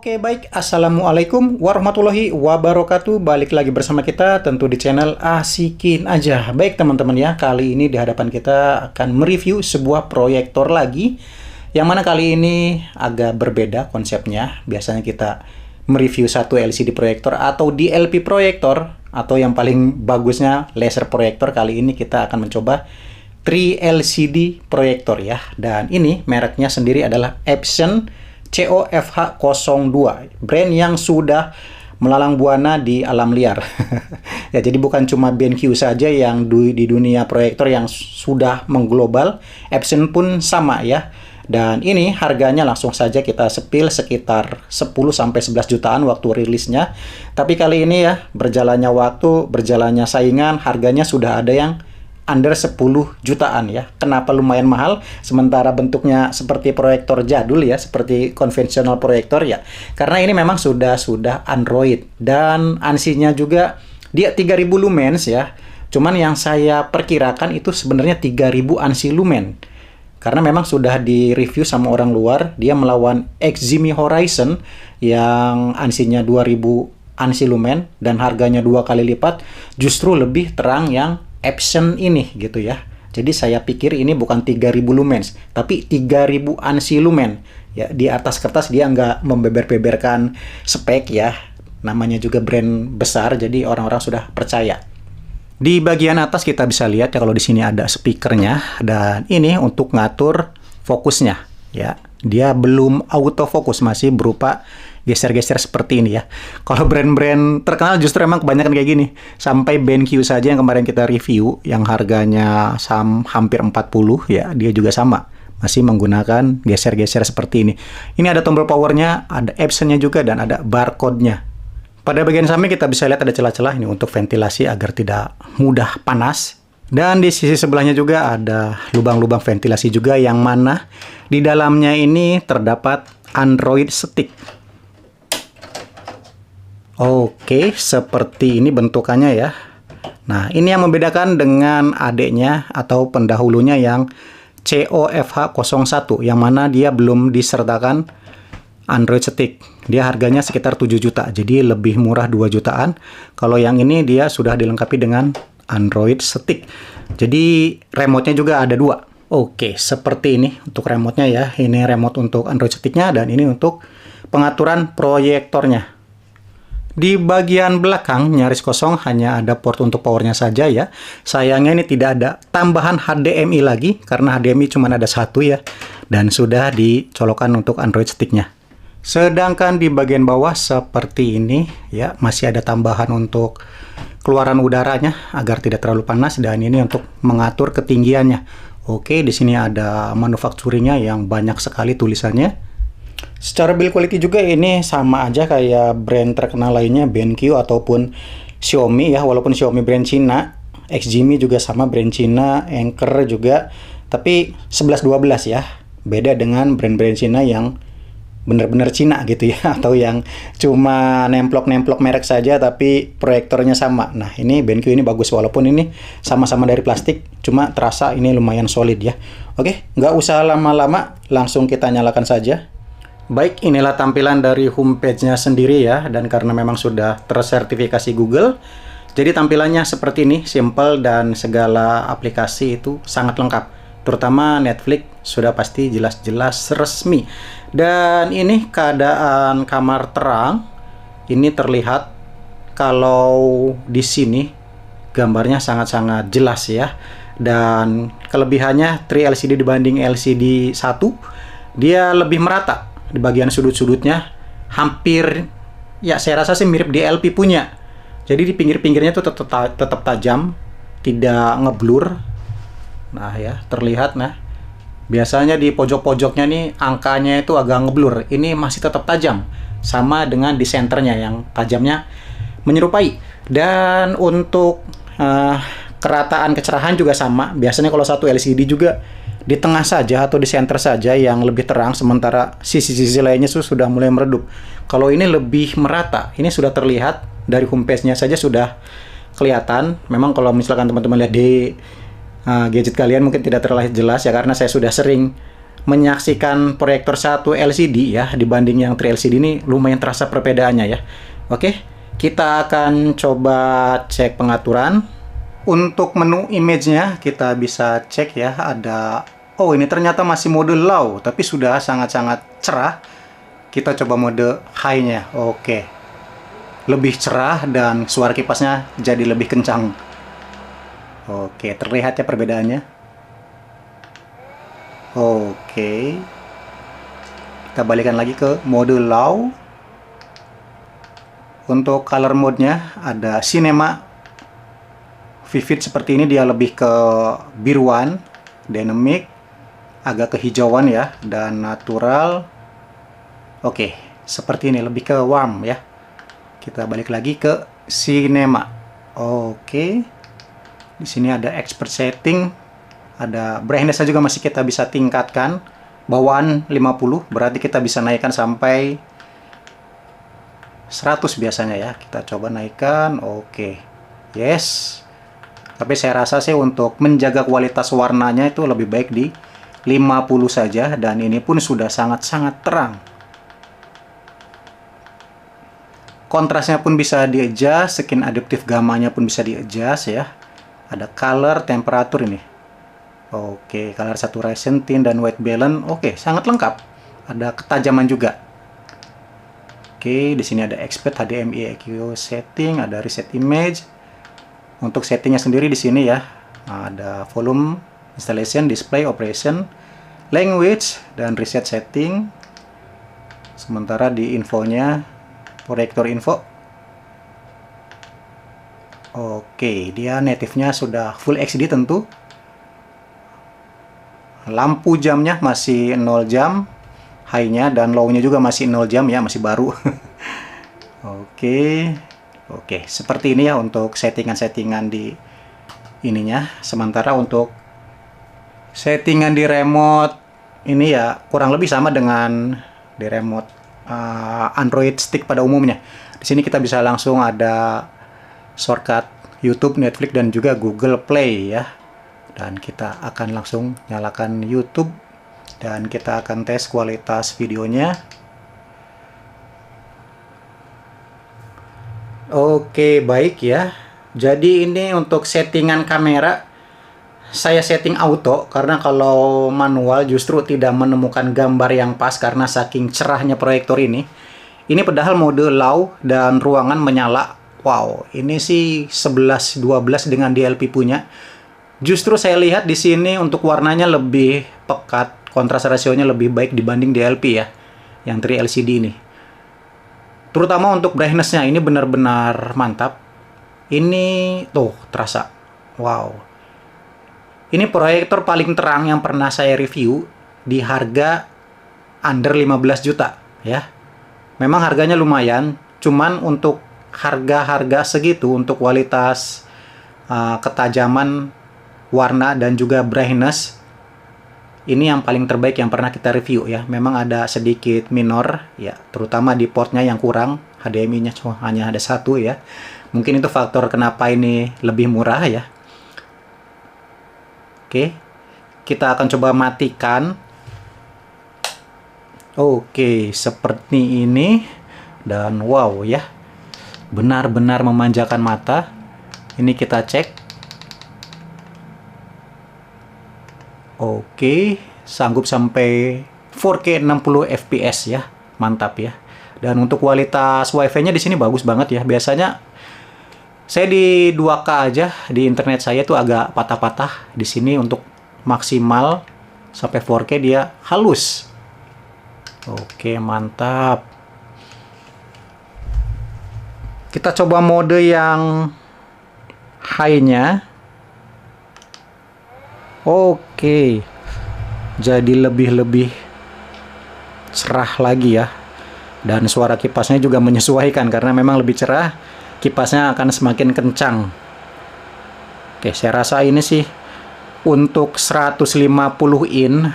Oke, baik. Assalamualaikum warahmatullahi wabarakatuh. Balik lagi bersama kita tentu di channel Asikin Aja. Baik teman-teman ya, kali ini di hadapan kita akan mereview sebuah proyektor lagi. Yang mana kali ini agak berbeda konsepnya. Biasanya kita mereview satu LCD proyektor atau DLP proyektor. Atau yang paling bagusnya laser proyektor. Kali ini kita akan mencoba 3 LCD proyektor ya. Dan ini mereknya sendiri adalah Epson COFH02, brand yang sudah melalang buana di alam liar. Ya, jadi bukan cuma BenQ saja yang di dunia proyektor yang sudah mengglobal, Epson pun sama ya. Dan ini harganya langsung saja kita sepil sekitar 10-11 jutaan waktu rilisnya. Tapi kali ini ya, berjalannya waktu, berjalannya saingan, harganya sudah ada yang under 10 jutaan ya. Kenapa lumayan mahal sementara bentuknya seperti proyektor jadul ya, seperti konvensional proyektor ya? Karena ini memang sudah Android dan ANSI-nya juga dia 3000 lumens ya. Cuman yang saya perkirakan itu sebenarnya 3000 ANSI lumen. Karena memang sudah di-review sama orang luar, dia melawan Ximi Horizon yang ANSI-nya 2000 ANSI lumen dan harganya 2 kali lipat, justru lebih terang yang Epson ini gitu ya. Jadi saya pikir ini bukan 3000 lumens, tapi 3000 ANSI lumen. Ya, di atas kertas dia nggak membeber-beberkan spek ya. Namanya juga brand besar, jadi orang-orang sudah percaya. Di bagian atas kita bisa lihat ya, kalau di sini ada speakernya dan ini untuk ngatur fokusnya ya. Dia belum autofocus, masih berupa geser-geser seperti ini ya. Kalau brand-brand terkenal justru emang kebanyakan kayak gini. Sampai BenQ saja yang kemarin kita review, yang harganya hampir 40 ya, dia juga sama. Masih menggunakan geser-geser seperti ini. Ini ada tombol powernya, ada Epson-nya juga, dan ada barcode-nya. Pada bagian samping kita bisa lihat ada celah-celah ini untuk ventilasi agar tidak mudah panas. Dan di sisi sebelahnya juga ada lubang-lubang ventilasi juga, yang mana di dalamnya ini terdapat Android stick. Oke, seperti ini bentukannya ya. Nah, ini yang membedakan dengan adiknya atau pendahulunya yang COFH01, yang mana dia belum disertakan Android stick. Dia harganya sekitar 7 juta, jadi lebih murah 2 jutaan. Kalau yang ini dia sudah dilengkapi dengan Android stick. Jadi remote-nya juga ada 2. Oke, seperti ini untuk remote-nya ya. Ini remote untuk Android stick-nya dan ini untuk pengaturan proyektornya. Di bagian belakang nyaris kosong, hanya ada port untuk powernya saja ya. Sayangnya ini tidak ada tambahan HDMI lagi, karena HDMI cuma ada 1 ya. Dan sudah dicolokkan untuk Android stick-nya. Sedangkan di bagian bawah seperti ini ya, masih ada tambahan untuk keluaran udaranya agar tidak terlalu panas, dan ini untuk mengatur ketinggiannya. Oke, di sini ada manufacturing-nya yang banyak sekali tulisannya. Secara build quality juga ini sama aja kayak brand terkenal lainnya, BenQ ataupun Xiaomi ya, walaupun Xiaomi brand Cina. Ximi juga sama brand Cina, Anker juga, tapi 11-12 ya. Beda dengan brand-brand Cina yang benar-benar Cina gitu ya, atau yang cuma nemplok-nemplok merek saja tapi proyektornya sama. Nah, ini BenQ ini bagus, walaupun ini sama-sama dari plastik, cuma terasa ini lumayan solid ya. Oke, nggak usah lama-lama, langsung kita nyalakan saja. Baik, inilah tampilan dari homepage-nya sendiri ya, dan karena memang sudah tersertifikasi Google, jadi tampilannya seperti ini, simple, dan segala aplikasi itu sangat lengkap. Terutama Netflix sudah pasti jelas-jelas resmi. Dan ini keadaan kamar terang, ini terlihat kalau di sini gambarnya sangat-sangat jelas ya. Dan kelebihannya 3 LCD dibanding LCD 1, dia lebih merata. Di bagian sudut-sudutnya hampir ya, saya rasa sih mirip DLP punya. Jadi di pinggir-pinggirnya itu tetap tajam, tidak ngeblur. Nah ya, terlihat. Nah, biasanya di pojok-pojoknya nih angkanya itu agak ngeblur. Ini masih tetap tajam, sama dengan di senternya yang tajamnya menyerupai. Dan untuk kerataan kecerahan juga sama. Biasanya kalau satu LCD juga di tengah saja atau di center saja yang lebih terang, sementara sisi-sisi lainnya sudah mulai meredup. Kalau ini lebih merata, ini sudah terlihat dari homepage-nya saja sudah kelihatan. Memang kalau misalkan teman-teman lihat di gadget kalian mungkin tidak terlalu jelas ya, karena saya sudah sering menyaksikan proyektor 1 LCD ya dibanding yang 3 LCD ini lumayan terasa perbedaannya ya. Oke, kita akan coba cek pengaturan. Untuk menu image-nya kita bisa cek ya, ada oh ini ternyata masih mode low tapi sudah sangat-sangat cerah. Kita coba mode high-nya. Oke. Lebih cerah dan suara kipasnya jadi lebih kencang. Oke, terlihat ya perbedaannya. Oke, kita balikan lagi ke mode low. Untuk color mode-nya ada cinema, vivid seperti ini, dia lebih ke biruan, dynamic, agak kehijauan ya, dan natural. Oke, seperti ini lebih ke warm ya. Kita balik lagi ke cinema. Oke, di sini ada expert setting. Ada brightness juga masih kita bisa tingkatkan. Bawaan 50, berarti kita bisa naikkan sampai 100 biasanya ya. Kita coba naikkan. Oke. Yes. Tapi saya rasa sih untuk menjaga kualitas warnanya itu lebih baik di 50 saja. Dan ini pun sudah sangat-sangat terang. Kontrasnya pun bisa di-adjust. Skin adaptive gamanya pun bisa di-adjust ya. Ada color, temperatur ini. Oke, color saturation, tint, dan white balance. Oke, sangat lengkap. Ada ketajaman juga. Oke, di sini ada expert HDMI EQ setting, ada reset image. Untuk settingnya sendiri di sini ya, ada volume, installation, display, operation, language, dan reset setting. Sementara di infonya, proyektor info. Oke, dia native-nya sudah full HD tentu. Lampu jamnya masih 0 jam, high-nya dan low-nya juga masih 0 jam ya, masih baru. Oke, seperti ini ya untuk settingan-settingan di ininya. Sementara untuk settingan di remote ini ya kurang lebih sama dengan di remote Android stick pada umumnya. Di sini kita bisa langsung ada shortcut YouTube, Netflix, dan juga Google Play ya. Dan kita akan langsung nyalakan YouTube dan kita akan tes kualitas videonya. Oke, baik ya. Jadi ini untuk settingan kamera saya setting auto karena kalau manual justru tidak menemukan gambar yang pas karena saking cerahnya proyektor ini. Ini padahal mode low dan ruangan menyala. Wow, ini sih 11-12 dengan DLP punya. Justru saya lihat di sini untuk warnanya lebih pekat, kontras rasionya lebih baik dibanding DLP ya, yang 3 LCD ini. Terutama untuk brightness-nya ini benar-benar mantap. Ini tuh terasa, wow. Ini proyektor paling terang yang pernah saya review di harga under 15 juta ya. Memang harganya lumayan, cuman untuk harga-harga segitu untuk kualitas ketajaman warna dan juga brightness ini yang paling terbaik yang pernah kita review ya. Memang ada sedikit minor ya, terutama di portnya yang kurang, HDMI-nya hanya ada satu ya. Mungkin itu faktor kenapa ini lebih murah ya. Oke, kita akan coba matikan. Oke, seperti ini dan wow ya, benar-benar memanjakan mata. Ini kita cek. Oke, sanggup sampai 4K 60 fps ya, mantap ya. Dan untuk kualitas WiFi-nya di sini bagus banget ya. Biasanya saya di 2K aja di internet saya tuh agak patah-patah. Di sini untuk maksimal sampai 4K dia halus. Oke, mantap. Kita coba mode yang high-nya. Oke, jadi lebih cerah lagi ya. Dan suara kipasnya juga menyesuaikan karena memang lebih cerah, kipasnya akan semakin kencang. Oke, saya rasa ini sih untuk 150 in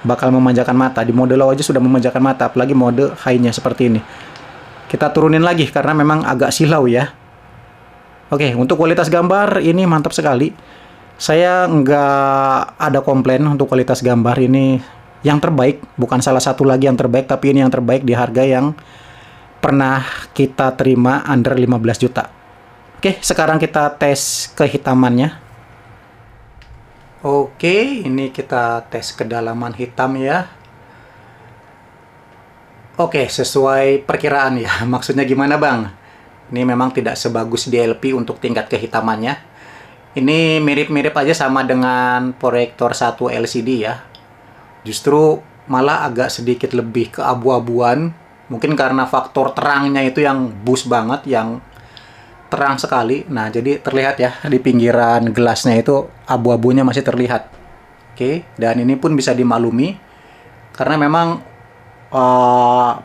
bakal memanjakan mata. Di mode low aja sudah memanjakan mata, apalagi mode high-nya seperti ini. Kita turunin lagi karena memang agak silau ya. Oke, untuk kualitas gambar ini mantap sekali. Saya nggak ada komplain untuk kualitas gambar ini, yang terbaik, bukan salah satu lagi yang terbaik, tapi ini yang terbaik di harga yang pernah kita terima under 15 juta. Oke, sekarang kita tes kehitamannya. Oke, ini kita tes kedalaman hitam ya. Oke, sesuai perkiraan ya. Maksudnya gimana bang? Ini memang tidak sebagus DLP untuk tingkat kehitamannya. Ini mirip-mirip aja sama dengan proyektor 1 LCD ya. Justru malah agak sedikit lebih keabu-abuan. Mungkin karena faktor terangnya itu yang boost banget, yang terang sekali. Nah, jadi terlihat ya di pinggiran gelasnya itu abu-abunya masih terlihat. Oke, dan ini pun bisa dimaklumi karena memang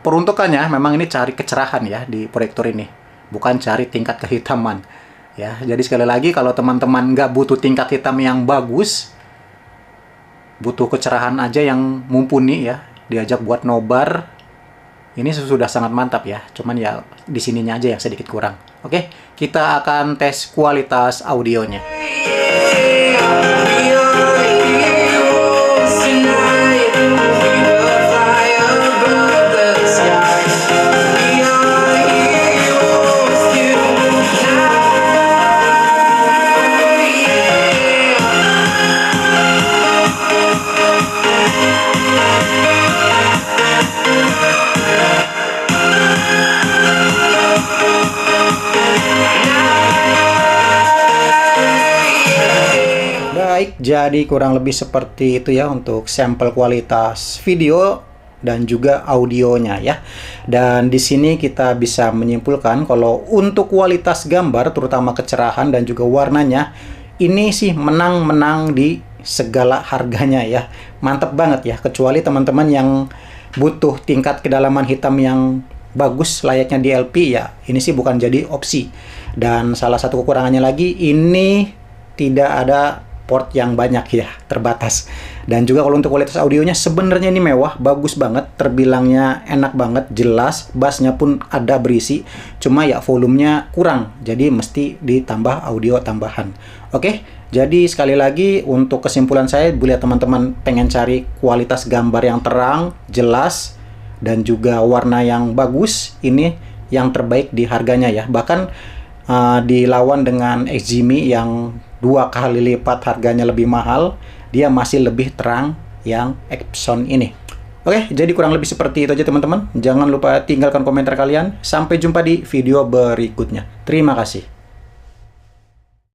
peruntukannya memang ini cari kecerahan ya di proyektor ini, bukan cari tingkat kehitaman. Ya, jadi sekali lagi kalau teman-teman nggak butuh tingkat hitam yang bagus, butuh kecerahan aja yang mumpuni ya, diajak buat nobar, ini sudah sangat mantap ya. Cuman ya di sininya aja yang sedikit kurang. Oke, kita akan tes kualitas audionya. Baik, jadi kurang lebih seperti itu ya untuk sampel kualitas video dan juga audionya ya. Dan di sini kita bisa menyimpulkan kalau untuk kualitas gambar, terutama kecerahan dan juga warnanya, ini sih menang-menang di segala harganya ya. Mantap banget ya, kecuali teman-teman yang butuh tingkat kedalaman hitam yang bagus layaknya DLP ya, ini sih bukan jadi opsi. Dan salah satu kekurangannya lagi, ini tidak ada port yang banyak ya, terbatas. Dan juga kalau untuk kualitas audionya sebenarnya ini mewah, bagus banget, terbilangnya enak banget, jelas, bassnya pun ada berisi, cuma ya volumenya kurang, jadi mesti ditambah audio tambahan. Oke, jadi sekali lagi untuk kesimpulan saya, bila teman-teman pengen cari kualitas gambar yang terang, jelas, dan juga warna yang bagus, ini yang terbaik di harganya ya. Bahkan dilawan dengan XGMI yang 2 kali lipat harganya lebih mahal, dia masih lebih terang yang Epson ini. Oke, jadi kurang lebih seperti itu aja teman-teman. Jangan lupa tinggalkan komentar kalian. Sampai jumpa di video berikutnya. Terima kasih.